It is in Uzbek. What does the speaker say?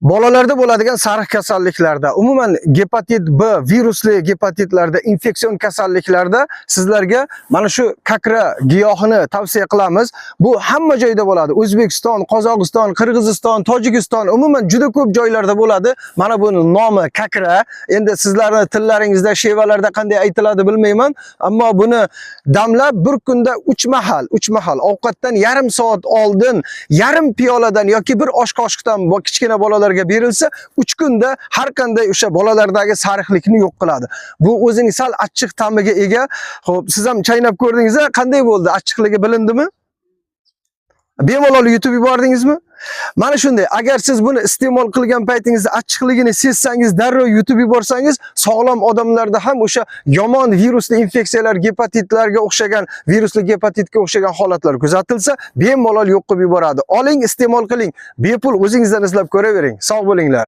Bolalarda bo'ladigan sariq kasalliklarda, umuman gepatit B, virusli gepatitlarda, infeksion kasalliklarda sizlarga mana shu kakra giyohini tavsiya qilamiz. Bu hamma joyda bo'ladi. O'zbekiston, Qozog'iston, Qirg'iziston, Tojikiston, umuman juda ko'p joylarda bo'ladi. Mana buning nomi kakra. Endi sizlarning tillaringizda, shevalarda qanday aytiladi bilmayman, ammo buni damlab bir kunda 3 mahal ovqatdan yarim soat oldin yarim piyoladan yoki bir osh qoshiqdan kichkina bolalar berilsa 3 kunda har qanday o'sha bolalardagi sariqlikni yo'q qiladi. Bu o'zining sal achchiq ta'miga ega. Xo'p, siz ham chaynab ko'rdingiz-a? Qanday bo'ldi? Achchiqligi bilindimi? Bemalol yutib yubordingizmi? Mana shunday. Agar siz buni iste'mol qilgan paytingizda achchiqligini sezsangiz, darrov yutib yuborsangiz, sog'lom odamlarda ham o'sha yomon virusli infeksiyalar, gepatitlarga o'xshagan, virusli gepatitga o'xshagan holatlar kuzatilsa, bemalol yo'q qilib yuboradi. Oling, iste'mol qiling. Bepul o'zingizdan izlab ko'ravering. Sog' bo'linglar.